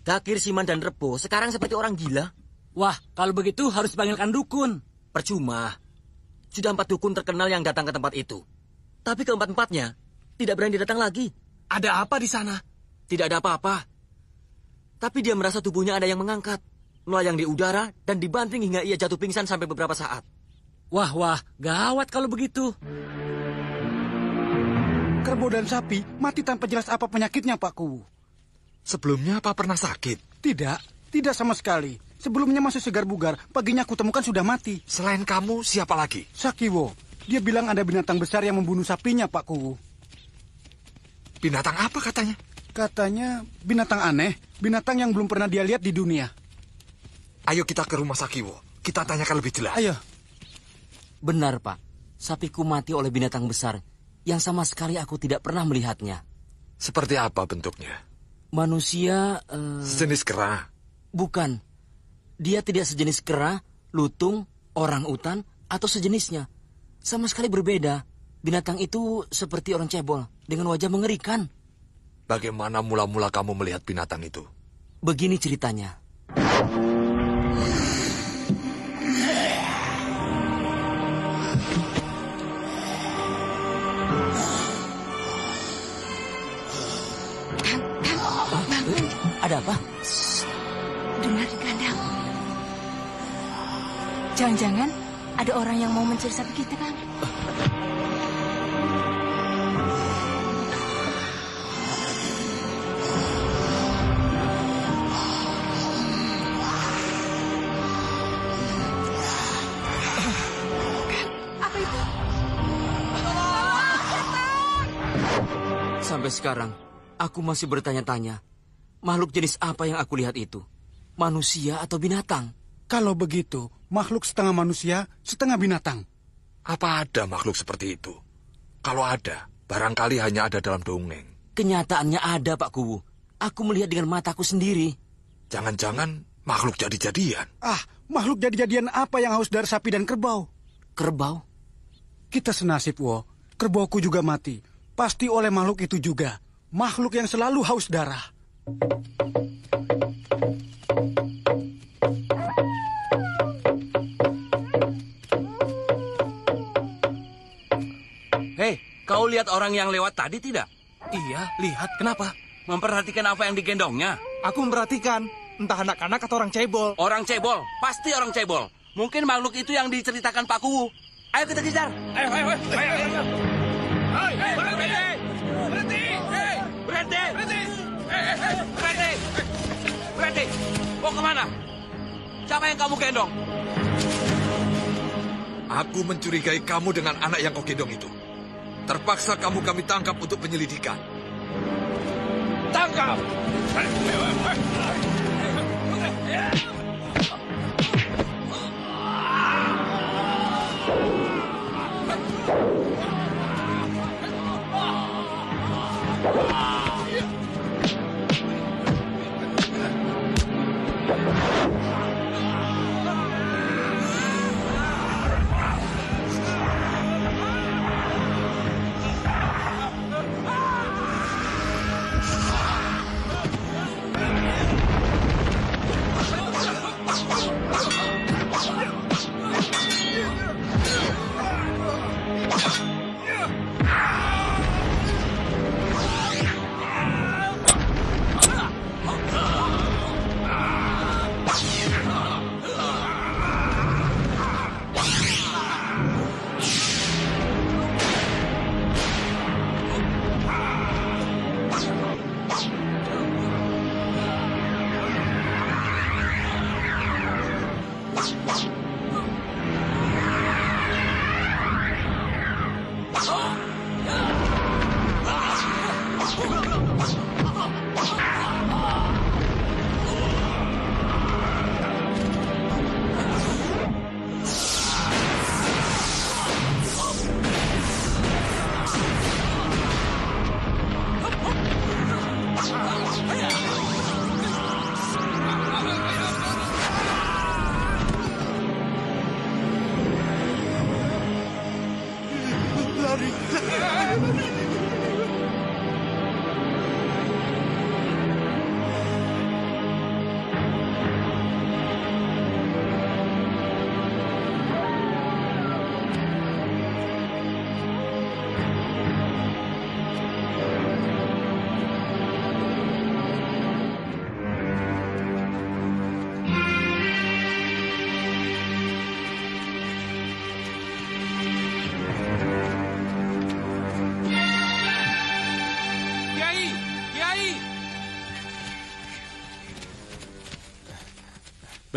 Speaker 16: Dakir, Siman, dan Rebo sekarang seperti orang gila.
Speaker 13: Wah, kalau begitu harus panggilkan dukun.
Speaker 16: Percuma. Sudah 4 dukun terkenal yang datang ke tempat itu. Tapi keempat-empatnya tidak berani datang lagi.
Speaker 13: Ada apa di sana?
Speaker 16: Tidak ada apa-apa. Tapi dia merasa tubuhnya ada yang mengangkat. Melayang di udara dan dibanting hingga ia jatuh pingsan sampai beberapa saat.
Speaker 13: Wah, gawat kalau begitu.
Speaker 17: Kerbau dan sapi mati tanpa jelas apa penyakitnya, Pak Kuwu.
Speaker 7: Sebelumnya apa pernah sakit?
Speaker 17: Tidak sama sekali. Sebelumnya masih segar bugar, paginya aku temukan sudah mati.
Speaker 7: Selain kamu, siapa lagi?
Speaker 17: Sakiwo. Dia bilang ada binatang besar yang membunuh sapinya, Pak Kuwu.
Speaker 7: Binatang apa katanya?
Speaker 17: Katanya binatang aneh, binatang yang belum pernah dia lihat di dunia.
Speaker 7: Ayo kita ke rumah Sakiwo. Kita tanyakan lebih jelas.
Speaker 17: Ayo.
Speaker 16: Benar, Pak. Sapiku mati oleh binatang besar yang sama sekali aku tidak pernah melihatnya.
Speaker 7: Seperti apa bentuknya?
Speaker 16: Manusia...
Speaker 7: Sejenis kera?
Speaker 16: Bukan. Dia tidak sejenis kera, lutung, orang utan, atau sejenisnya. Sama sekali berbeda. Binatang itu seperti orang cebol, dengan wajah mengerikan.
Speaker 7: Bagaimana mula-mula kamu melihat binatang itu?
Speaker 16: Begini ceritanya. Ada apa?
Speaker 11: Dengar di kandang. Jangan-jangan ada orang yang mau mencuri sapi kita, Kang. Apa itu?
Speaker 16: Sampai sekarang, aku masih bertanya-tanya. Makhluk jenis apa yang aku lihat itu? Manusia atau binatang?
Speaker 17: Kalau begitu, makhluk setengah manusia, setengah binatang.
Speaker 7: Apa ada makhluk seperti itu? Kalau ada, barangkali hanya ada dalam dongeng.
Speaker 16: Kenyataannya ada, Pak Kuwu. Aku melihat dengan mataku sendiri.
Speaker 7: Jangan-jangan makhluk jadi-jadian.
Speaker 17: Ah, makhluk jadi-jadian apa yang haus darah sapi dan kerbau?
Speaker 16: Kerbau?
Speaker 17: Kita senasib, Wo. Kerbauku juga mati. Pasti oleh makhluk itu juga. Makhluk yang selalu haus darah.
Speaker 14: Hei, kau lihat orang yang lewat tadi tidak?
Speaker 2: Iya, lihat. Kenapa?
Speaker 14: Memperhatikan apa yang digendongnya?
Speaker 2: Aku memperhatikan. Entah anak-anak atau orang cebol.
Speaker 14: Orang cebol, pasti orang cebol.
Speaker 9: Mungkin makhluk itu yang diceritakan Pak Kuwu. Ayo kita kejar. Ayo. Berhenti. Mau kemana? Siapa yang kamu gendong?
Speaker 7: Aku mencurigai kamu dengan anak yang kau gendong itu. Terpaksa kamu kami tangkap untuk penyelidikan.
Speaker 9: Tangkap!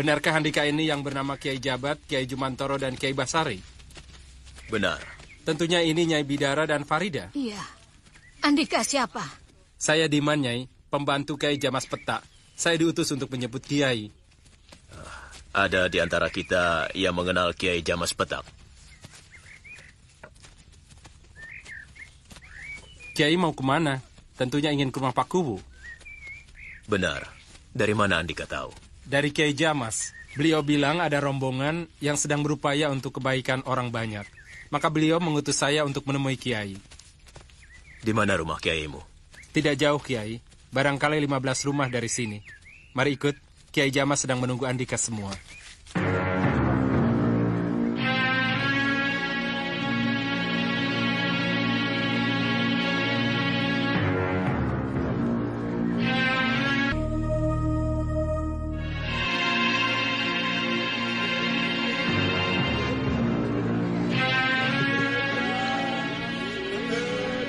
Speaker 9: Benarkah Andika ini yang bernama Kiai Jabat, Kiai Jumantoro, dan Kiai Basari?
Speaker 6: Benar.
Speaker 9: Tentunya ini Nyai Bidara dan Farida.
Speaker 10: Iya. Andika siapa?
Speaker 9: Saya Diman, Nyai, pembantu Kiai Jamas Peta. Saya diutus untuk menyebut Kiai.
Speaker 6: Ada di antara kita yang mengenal Kiai Jamas Petak.
Speaker 9: Kiai mau kemana? Tentunya ingin ke rumah Pak Kuwu.
Speaker 6: Benar. Dari mana Andika tahu?
Speaker 9: Dari Kiai Jamas. Beliau bilang ada rombongan yang sedang berupaya untuk kebaikan orang banyak. Maka beliau mengutus saya untuk menemui Kiai.
Speaker 6: Di mana rumah Kiaimu?
Speaker 9: Tidak jauh, Kiai. Barangkali 15 rumah dari sini. Mari ikut. Kiai Jamas sedang menunggu Andika semua.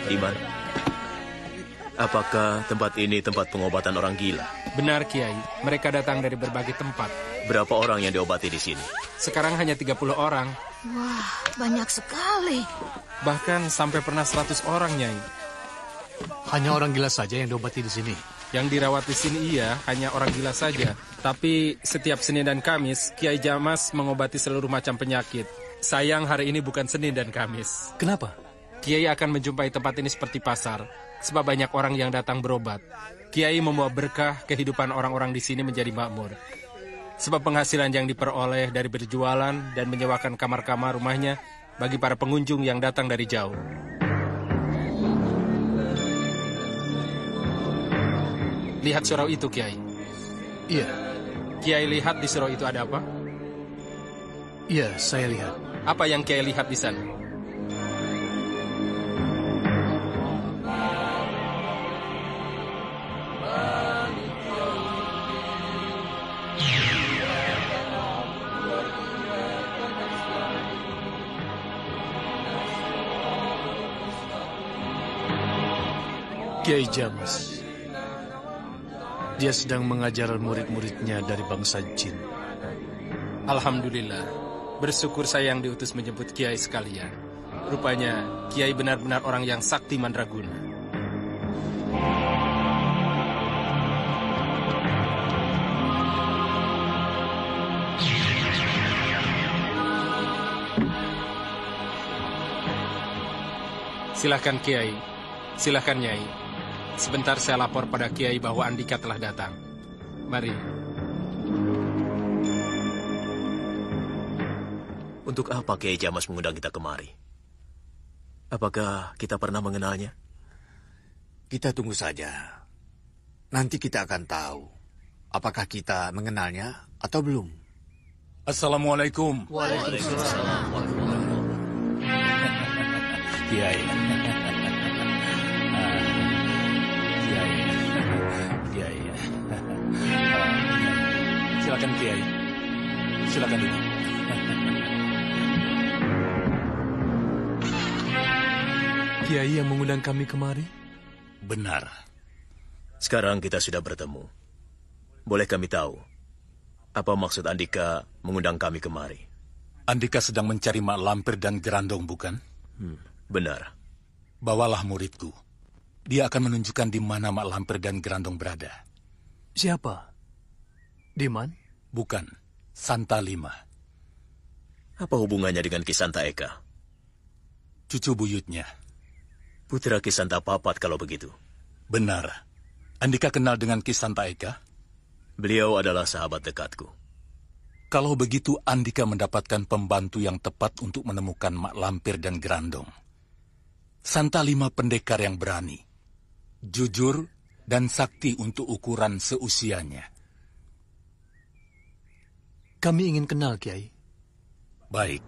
Speaker 6: Diman, apakah tempat ini tempat pengobatan orang gila?
Speaker 9: Benar, Kiai. Mereka datang dari berbagai tempat.
Speaker 6: Berapa orang yang diobati di sini?
Speaker 9: Sekarang hanya 30 orang.
Speaker 10: Wah, banyak sekali.
Speaker 9: Bahkan sampai pernah 100 orang, Nyai.
Speaker 18: Hanya orang gila saja yang diobati di sini?
Speaker 9: Yang dirawat di sini iya, hanya orang gila saja. Tapi setiap Senin dan Kamis, Kiai Jamas mengobati seluruh macam penyakit. Sayang hari ini bukan Senin dan Kamis.
Speaker 18: Kenapa?
Speaker 9: Kiai akan menjumpai tempat ini seperti pasar, sebab banyak orang yang datang berobat. Kiai membawa berkah kehidupan orang-orang di sini menjadi makmur. Sebab penghasilan yang diperoleh dari berjualan dan menyewakan kamar-kamar rumahnya bagi para pengunjung yang datang dari jauh. Lihat surau itu, Kiai.
Speaker 18: Iya.
Speaker 9: Kiai lihat di surau itu ada apa?
Speaker 18: Iya, saya lihat.
Speaker 9: Apa yang Kiai lihat di sana?
Speaker 18: Kiai Jamas. Dia sedang mengajar murid-muridnya dari bangsa jin.
Speaker 19: Alhamdulillah, bersyukur saya yang diutus menjemput Kiai sekalian. Rupanya Kiai benar-benar orang yang sakti mandraguna. Silahkan Kiai, silahkan Nyai. Sebentar saya lapor pada Kiai bahwa Andika telah datang. Mari.
Speaker 6: Untuk apa Kiai Jamas mengundang kita kemari? Apakah kita pernah mengenalnya?
Speaker 20: Kita tunggu saja. Nanti kita akan tahu apakah kita mengenalnya atau belum.
Speaker 14: Assalamualaikum.
Speaker 20: Waalaikumsalam.
Speaker 14: Kiai. Kiai. Silakan Kiai. Silakan duduk.
Speaker 19: Kiai yang mengundang kami kemari?
Speaker 14: Benar.
Speaker 6: Sekarang kita sudah bertemu. Boleh kami tahu apa maksud Andika mengundang kami kemari?
Speaker 14: Andika sedang mencari Mak Lampir dan Gerandong, bukan?
Speaker 6: Benar.
Speaker 14: Bawalah muridku. Dia akan menunjukkan di mana Mak Lampir dan Gerandong berada.
Speaker 18: Siapa? Diman?
Speaker 14: Bukan. Santa Lima.
Speaker 6: Apa hubungannya dengan Kisanta Eka?
Speaker 14: Cucu buyutnya.
Speaker 6: Putra Kisanta Papat kalau begitu.
Speaker 14: Benar. Andika kenal dengan Kisanta Eka?
Speaker 6: Beliau adalah sahabat dekatku.
Speaker 14: Kalau begitu Andika mendapatkan pembantu yang tepat untuk menemukan Mak Lampir dan Gerandong. Santa Lima pendekar yang berani, jujur, dan sakti untuk ukuran seusianya.
Speaker 18: Kami ingin kenal, Kiai.
Speaker 14: Baik.